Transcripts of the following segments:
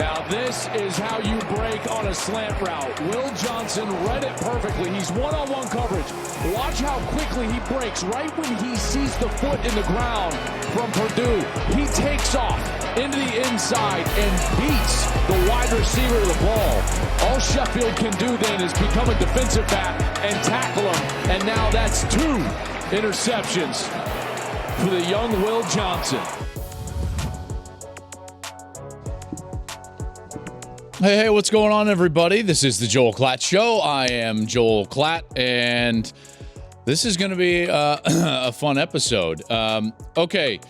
Now this is how you break on a slant route. Will Johnson read it perfectly. He's one-on-one coverage. Watch how quickly he breaks right when he sees the foot in the ground from Purdue. He takes off into the inside and beats the wide receiver of the ball. All Sheffield can do then is become a defensive back and tackle him. And now that's 2 interceptions for the young Will Johnson. Hey, what's going on, everybody? This is the Joel Klatt Show. I am Joel Klatt, and this is going to be a fun episode. Okay,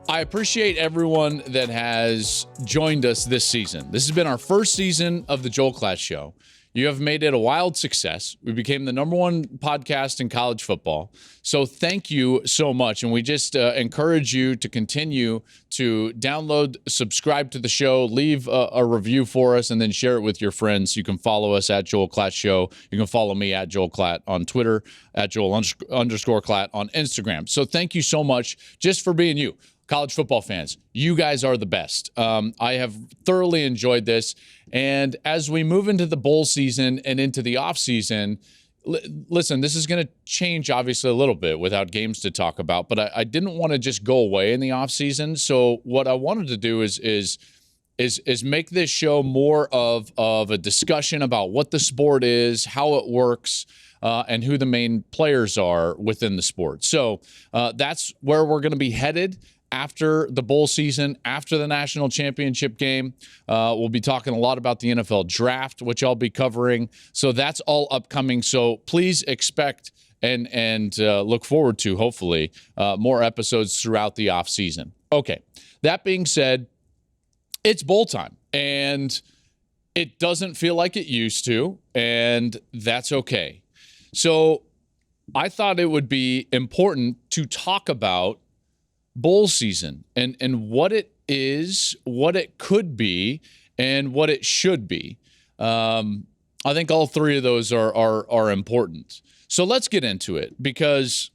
I appreciate everyone that has joined us this season. This has been our first season of the Joel Klatt Show. You have made it a wild success. We became the #1 podcast in college football. So thank you so much. And we just encourage you to continue to download, subscribe to the show, leave a review for us, and then share it with your friends. You can follow us at Joel Klatt Show. You can follow me at Joel Klatt on Twitter, at Joel_Klatt on Instagram. So thank you so much just for being you. College football fans, you guys are the best. I have thoroughly enjoyed this. And as we move into the bowl season and into the off season, listen, this is going to change obviously a little bit without games to talk about, but I didn't want to just go away in the off season. So what I wanted to do is make this show more of a discussion about what the sport is, how it works, and who the main players are within the sport. So that's where we're going to be headed. After the bowl season, after the national championship game, we'll be talking a lot about the NFL draft, which I'll be covering. So that's all upcoming. So please expect and look forward to, hopefully, more episodes throughout the off season. Okay, that being said, it's bowl time, and it doesn't feel like it used to, and that's okay. So I thought it would be important to talk about bowl season and what it is, what it could be, and what it should be. I think all three of those are important. So let's get into it, because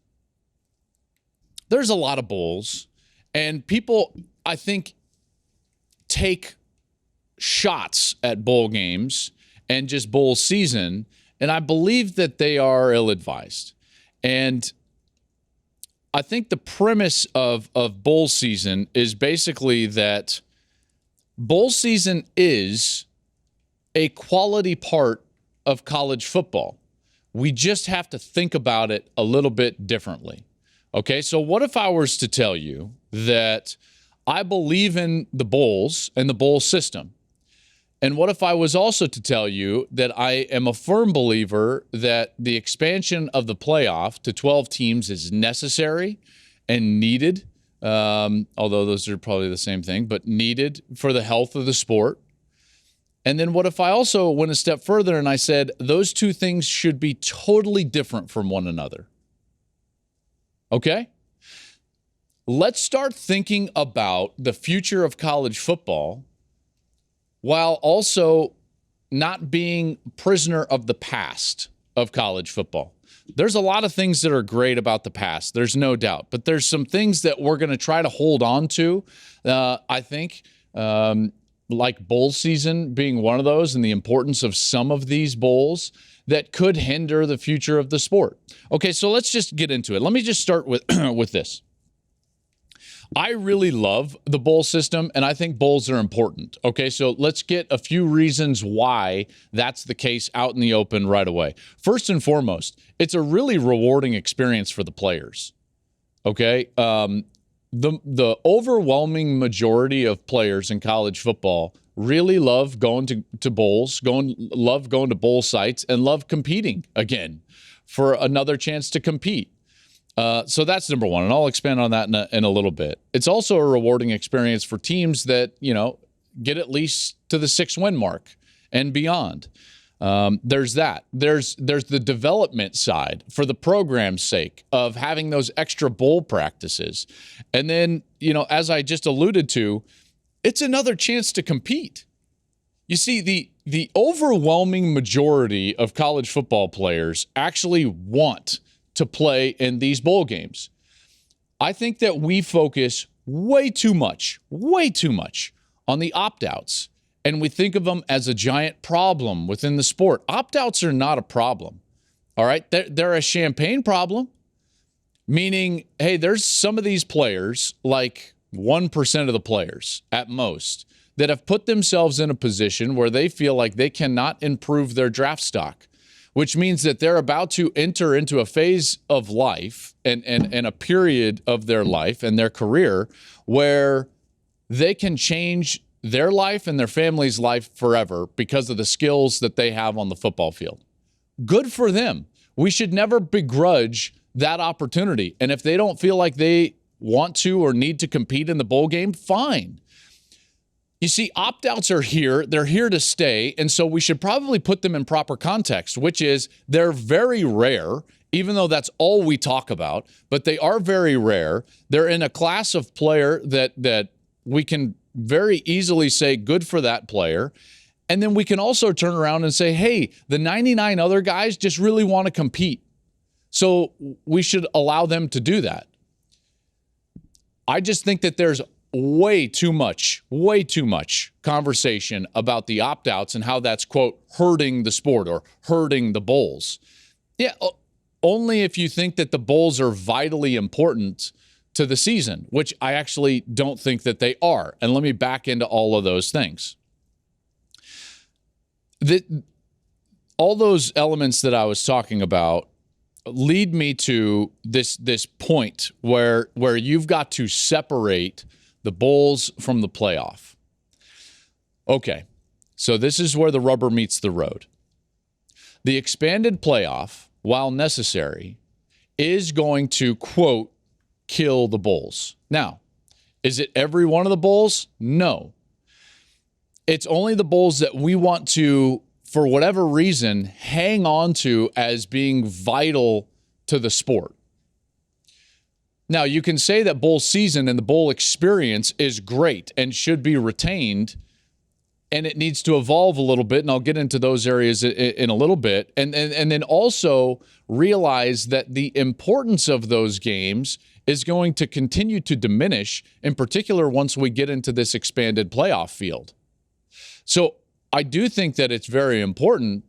there's a lot of bowls, and people, I think, take shots at bowl games and just bowl season, and I believe that they are ill-advised. And I think the premise of bowl season is basically that bowl season is a quality part of college football. We just have to think about it a little bit differently. Okay, so what if I was to tell you that I believe in the bowls and the bowl system? And what if I was also to tell you that I am a firm believer that the expansion of the playoff to 12 teams is necessary and needed, although those are probably the same thing, but needed for the health of the sport? And then what if I also went a step further and I said those two things should be totally different from one another? Okay? Let's start thinking about the future of college football while also not being prisoner of the past of college football. There's a lot of things that are great about the past, there's no doubt, but there's some things that we're going to try to hold on to, I think, like bowl season being one of those, and the importance of some of these bowls that could hinder the future of the sport. Okay, so let's just get into it. Let me just start with, with this. I really love the bowl system, and I think bowls are important. Okay, so let's get a few reasons why that's the case out in the open right away. First and foremost, it's a really rewarding experience for the players. Okay, the overwhelming majority of players in college football really love going to bowls, love going to bowl sites, and love competing again for another chance to compete. So that's number one, and I'll expand on that in a little bit. It's also a rewarding experience for teams that, get at least to the 6-win mark and beyond. There's that. There's the development side for the program's sake of having those extra bowl practices. And then, as I just alluded to, it's another chance to compete. You see, the overwhelming majority of college football players actually want to play in these bowl games. I think that we focus way too much on the opt-outs, and we think of them as a giant problem within the sport. Opt-outs are not a problem, all right? They're a champagne problem, meaning, hey, there's some of these players, like 1% of the players at most, that have put themselves in a position where they feel like they cannot improve their draft stock, which means that they're about to enter into a phase of life and a period of their life and their career where they can change their life and their family's life forever because of the skills that they have on the football field. Good for them. We should never begrudge that opportunity. And if they don't feel like they want to or need to compete in the bowl game, fine. You see, opt-outs are here. They're here to stay. And so we should probably put them in proper context, which is they're very rare, even though that's all we talk about, but they are very rare. They're in a class of player that we can very easily say good for that player. And then we can also turn around and say, hey, the 99 other guys just really want to compete. So we should allow them to do that. I just think that there's way too much conversation about the opt-outs and how that's, quote, hurting the sport or hurting the bowls. Yeah, only if you think that the bowls are vitally important to the season, which I actually don't think that they are. And let me back into all of those things. All those elements that I was talking about lead me to this point where you've got to separate the bowls from the playoff. Okay, so this is where the rubber meets the road. The expanded playoff, while necessary, is going to, quote, kill the bowls. Now, is it every one of the bowls? No. It's only the bowls that we want to, for whatever reason, hang on to as being vital to the sport. Now, you can say that bowl season and the bowl experience is great and should be retained, and it needs to evolve a little bit, and I'll get into those areas in a little bit, and then also realize that the importance of those games is going to continue to diminish, in particular once we get into this expanded playoff field. So I do think that it's very important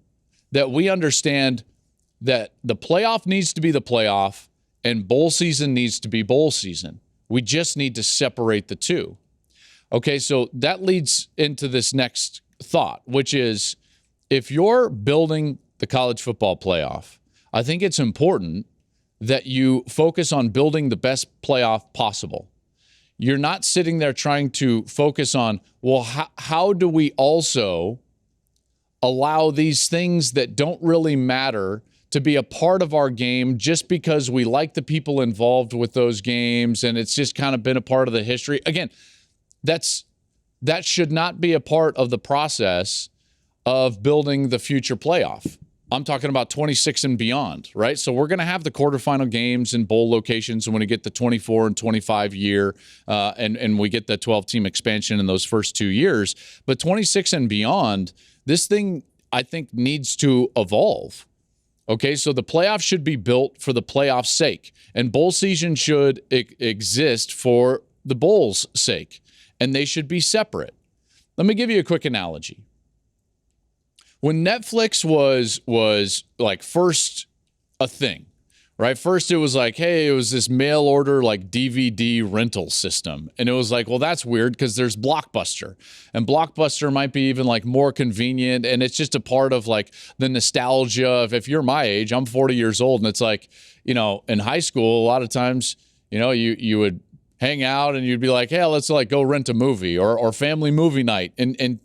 that we understand that the playoff needs to be the playoff and bowl season needs to be bowl season. We just need to separate the two. Okay, so that leads into this next thought, which is if you're building the college football playoff, I think it's important that you focus on building the best playoff possible. You're not sitting there trying to focus on, well, how do we also allow these things that don't really matter to be a part of our game just because we like the people involved with those games and it's just kind of been a part of the history. Again, that should not be a part of the process of building the future playoff. I'm talking about 26 and beyond, right? So we're going to have the quarterfinal games in bowl locations when we get the 24 and 25 year and we get the 12-team expansion in those first 2 years. But 26 and beyond, this thing, I think, needs to evolve. Okay, so the playoff should be built for the playoff's sake, and bowl season should exist for the bowl's sake, and they should be separate. Let me give you a quick analogy. When Netflix was like first a thing, right? First it was like, hey, it was this mail order like DVD rental system. And it was like, well, that's weird because there's Blockbuster. And Blockbuster might be even like more convenient. And it's just a part of like the nostalgia of, if you're my age, I'm 40 years old. And it's like, you know, in high school, a lot of times, you know, you would hang out and you'd be like, hey, let's like go rent a movie or family movie night. And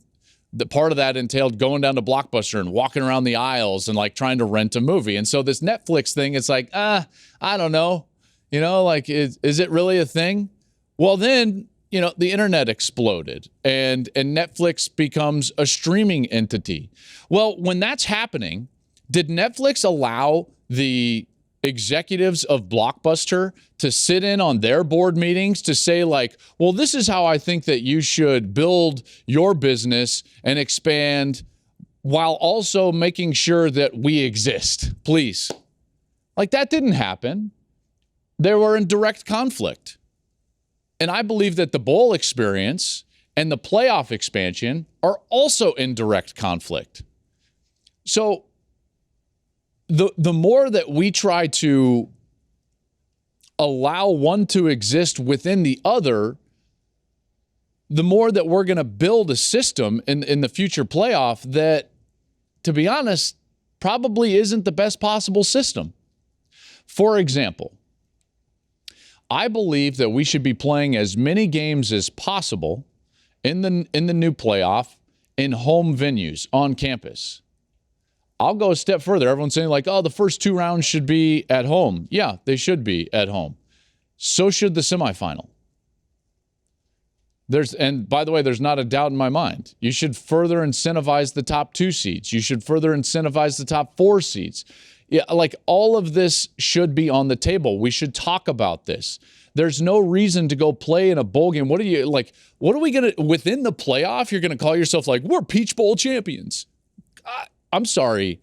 the part of that entailed going down to Blockbuster and walking around the aisles and like trying to rent a movie. And so this Netflix thing, it's like, I don't know, you know, like, is it really a thing? Well, then, you know, the internet exploded and Netflix becomes a streaming entity. Well, when that's happening, did Netflix allow the executives of Blockbuster to sit in on their board meetings to say like, well, this is how I think that you should build your business and expand while also making sure that we exist, please? Like, that didn't happen. They were in direct conflict. And I believe that the bowl experience and the playoff expansion are also in direct conflict. So the more that we try to allow one to exist within the other, the more that we're going to build a system in the future playoff that, to be honest, probably isn't the best possible system. For example, I believe that we should be playing as many games as possible in the new playoff in home venues on campus. I'll go a step further. Everyone's saying like, oh, the first 2 rounds should be at home. Yeah, they should be at home. So should the semifinal. And by the way, there's not a doubt in my mind. You should further incentivize the top 2 seeds. You should further incentivize the top 4 seeds. Yeah, like all of this should be on the table. We should talk about this. There's no reason to go play in a bowl game. What are we going to, within the playoff, you're going to call yourself like, we're Peach Bowl champions. I'm sorry.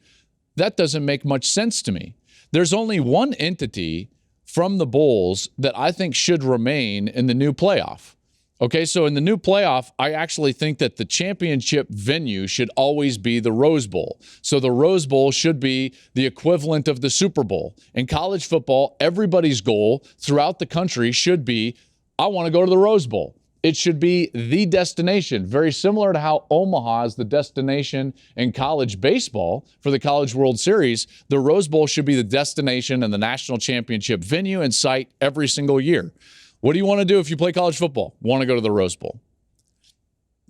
That doesn't make much sense to me. There's only one entity from the bowls that I think should remain in the new playoff. Okay, so in the new playoff, I actually think that the championship venue should always be the Rose Bowl. So the Rose Bowl should be the equivalent of the Super Bowl. In college football, everybody's goal throughout the country should be, I want to go to the Rose Bowl. It should be the destination, very similar to how Omaha is the destination in college baseball for the College World Series. The Rose Bowl should be the destination and the national championship venue and site every single year. What do you want to do if you play college football? Want to go to the Rose Bowl.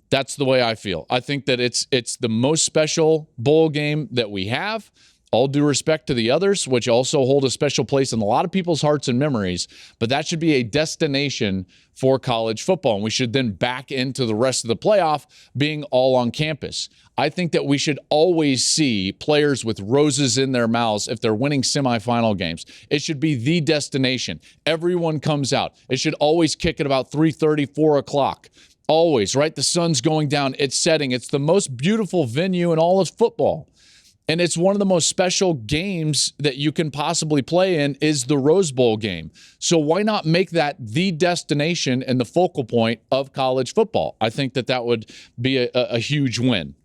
That's the way I feel. I think that it's the most special bowl game that we have. All due respect to the others, which also hold a special place in a lot of people's hearts and memories, but that should be a destination for college football, and we should then back into the rest of the playoff being all on campus. I think that we should always see players with roses in their mouths if they're winning semifinal games. It should be the destination. Everyone comes out. It should always kick at about 3:30, 4 o'clock. Always, right? The sun's going down. It's setting. It's the most beautiful venue in all of football. And it's one of the most special games that you can possibly play in is the Rose Bowl game. So why not make that the destination and the focal point of college football? I think that would be a huge win.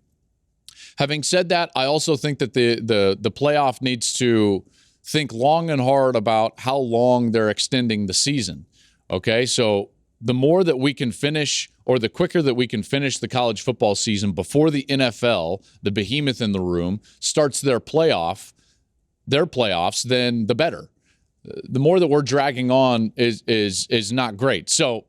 Having said that, I also think that the playoff needs to think long and hard about how long they're extending the season. Okay, so the more that we can finish, or the quicker that we can finish the college football season before the NFL, the behemoth in the room, starts their playoffs, then the better. The more that we're dragging on is not great. So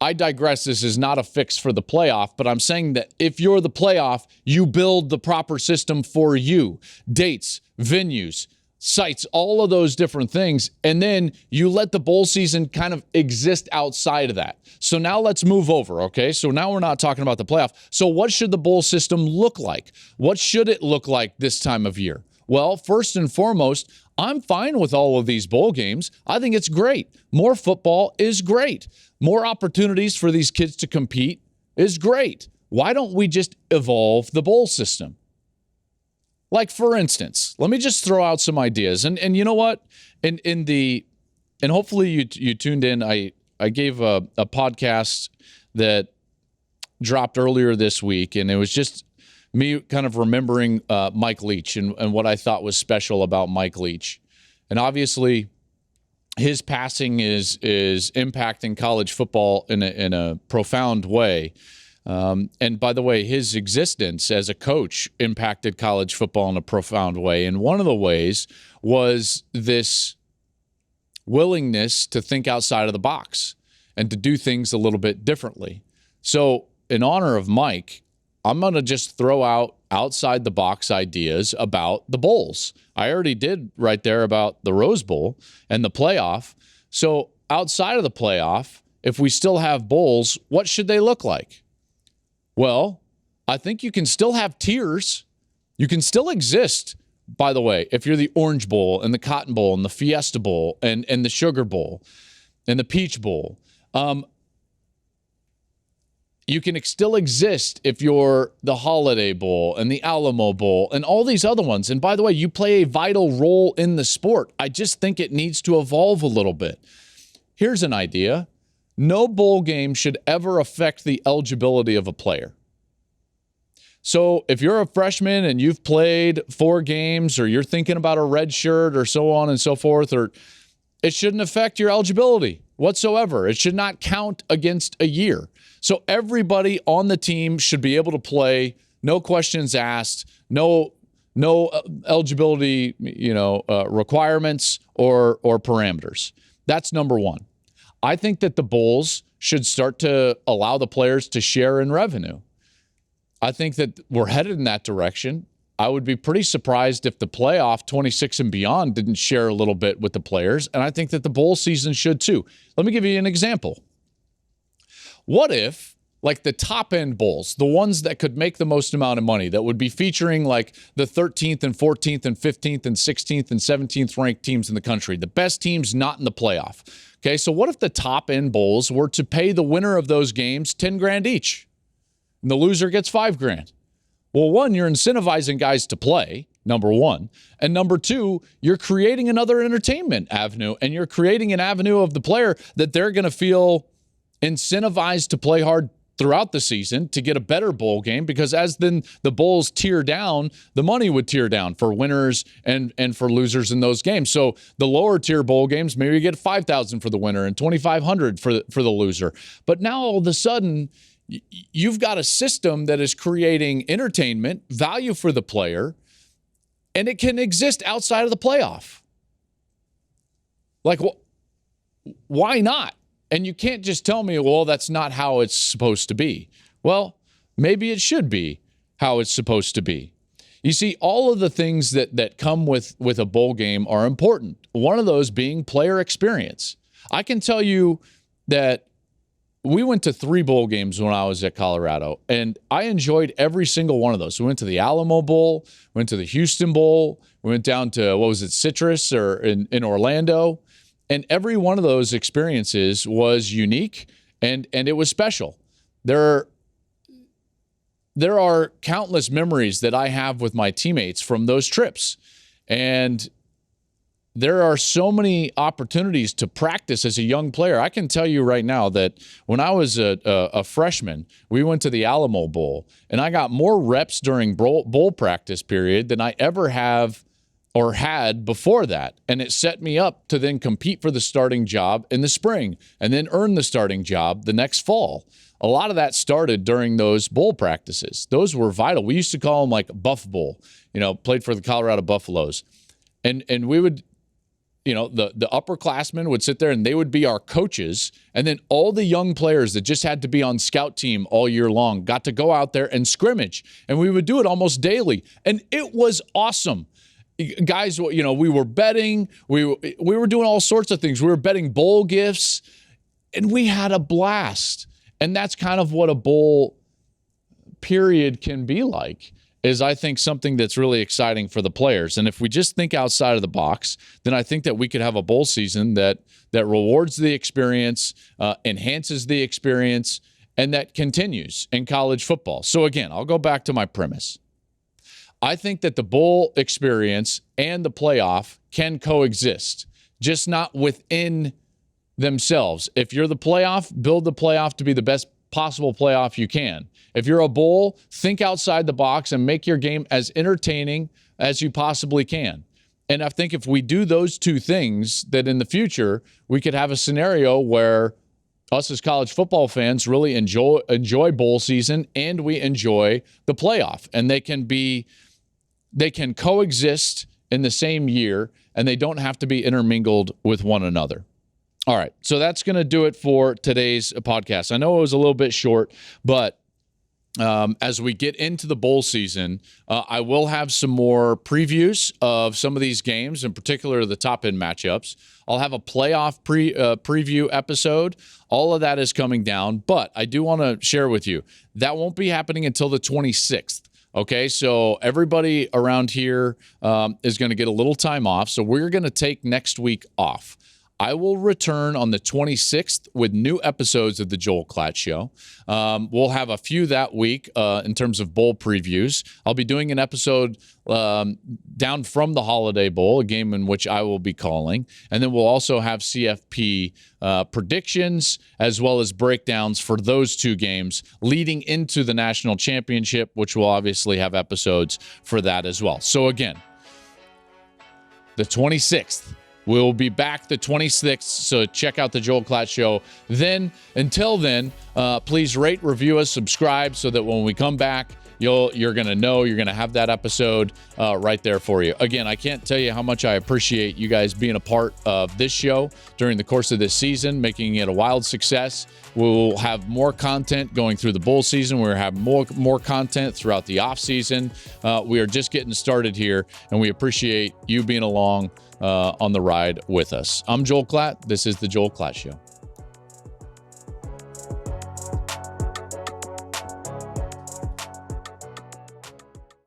I digress. This is not a fix for the playoff, but I'm saying that if you're the playoff, you build the proper system for you. Dates, venues, sites, all of those different things, and then you let the bowl season kind of exist outside of that. So now let's move over, okay? So now we're not talking about the playoff. So what should the bowl system look like? What should it look like this time of year? Well, first and foremost, I'm fine with all of these bowl games. I think it's great. More football is great. More opportunities for these kids to compete is great. Why don't we just evolve the bowl system? Like, for instance, let me just throw out some ideas. And you know what? And hopefully you tuned in. I gave a podcast that dropped earlier this week, and it was just me kind of remembering Mike Leach and what I thought was special about Mike Leach. And obviously, his passing is impacting college football in a profound way. And by the way, his existence as a coach impacted college football in a profound way. And one of the ways was this willingness to think outside of the box and to do things a little bit differently. So in honor of Mike, I'm going to just throw out outside the box ideas about the bowls. I already did right there about the Rose Bowl and the playoff. So outside of the playoff, if we still have bowls, what should they look like? Well, I think you can still have tiers. You can still exist, by the way, if you're the Orange Bowl and the Cotton Bowl and the Fiesta Bowl and the Sugar Bowl and the Peach Bowl. You can still exist if you're the Holiday Bowl and the Alamo Bowl and all these other ones. And by the way, you play a vital role in the sport. I just think it needs to evolve a little bit. Here's an idea. no bowl game should ever affect the eligibility of a player. So if you're a freshman and you've played 4 games, or you're thinking about a red shirt or so on and so forth, or it shouldn't affect your eligibility whatsoever. It should not count against a year. So everybody on the team should be able to play, no questions asked, no eligibility, requirements or parameters. That's number one. I think that the bowls should start to allow the players to share in revenue. I think that we're headed in that direction. I would be pretty surprised if the playoff 26 and beyond didn't share a little bit with the players, and I think that the bowl season should too. Let me give you an example. What if, like the top end bowls, the ones that could make the most amount of money, that would be featuring like the 13th and 14th and 15th and 16th and 17th ranked teams in the country, the best teams not in the playoff. Okay, so what if the top end bowls were to pay the winner of those games $10,000 each, and the loser gets $5,000? Well, one, you're incentivizing guys to play, number one. And number two, you're creating another entertainment avenue, and you're creating an avenue of the player that they're going to feel incentivized to play hard throughout the season to get a better bowl game, because as then the bowls tear down, the money would tear down for winners and for losers in those games. So the lower tier bowl games, maybe you get $5,000 for the winner and $2,500 for the loser. But now all of a sudden, you've got a system that is creating entertainment, value for the player, and it can exist outside of the playoff. Like, why not? And you can't just tell me, well, that's not how it's supposed to be. Well, maybe it should be how it's supposed to be. You see, all of the things that come with a bowl game are important. One of those being player experience. I can tell you that we went to 3 bowl games when I was at Colorado, and I enjoyed every single one of those. We went to the Alamo Bowl, went to the Houston Bowl, we went down to, Citrus or in Orlando. And every one of those experiences was unique and it was special. There are countless memories that I have with my teammates from those trips. And there are so many opportunities to practice as a young player. I can tell you right now that when I was a freshman, we went to the Alamo Bowl, and I got more reps during bowl practice period than I ever have or had before that. And it set me up to then compete for the starting job in the spring and then earn the starting job the next fall. A lot of that started during those bowl practices. Those were vital. We used to call them like Buff Bowl, played for the Colorado Buffaloes. And we would, the upperclassmen would sit there and they would be our coaches. And then all the young players that just had to be on scout team all year long got to go out there and scrimmage. And we would do it almost daily. And it was awesome. Guys, we were betting. We were doing all sorts of things. We were betting bowl gifts, and we had a blast. And that's kind of what a bowl period can be like, is I think something that's really exciting for the players. And if we just think outside of the box, then I think that we could have a bowl season that rewards the experience, enhances the experience, and that continues in college football. So again, I'll go back to my premise. I think that the bowl experience and the playoff can coexist, just not within themselves. If you're the playoff, build the playoff to be the best possible playoff you can. If you're a bowl, think outside the box and make your game as entertaining as you possibly can. And I think if we do those two things, that in the future, we could have a scenario where us as college football fans really enjoy bowl season and we enjoy the playoff. And they can coexist in the same year, and they don't have to be intermingled with one another. All right, so that's going to do it for today's podcast. I know it was a little bit short, but as we get into the bowl season, I will have some more previews of some of these games, in particular the top-end matchups. I'll have a playoff preview episode. All of that is coming down, but I do want to share with you, that won't be happening until the 26th. Okay, so everybody around here is going to get a little time off, so we're going to take next week off. I will return on the 26th with new episodes of the Joel Klatt Show. We'll have a few that week in terms of bowl previews. I'll be doing an episode down from the Holiday Bowl, a game in which I will be calling. And then we'll also have CFP predictions as well as breakdowns for those two games leading into the national championship, which will obviously have episodes for that as well. So again, the 26th. We'll be back the 26th, so check out the Joel Klatt Show. Then, until then, please rate, review us, subscribe, so that when we come back, you're going to know, you're going to have that episode right there for you. Again, I can't tell you how much I appreciate you guys being a part of this show during the course of this season, making it a wild success. We'll have more content going through the bowl season. We'll have more content throughout the off season. We are just getting started here, and we appreciate you being along on the ride with us. I'm Joel Klatt. This is the Joel Klatt Show.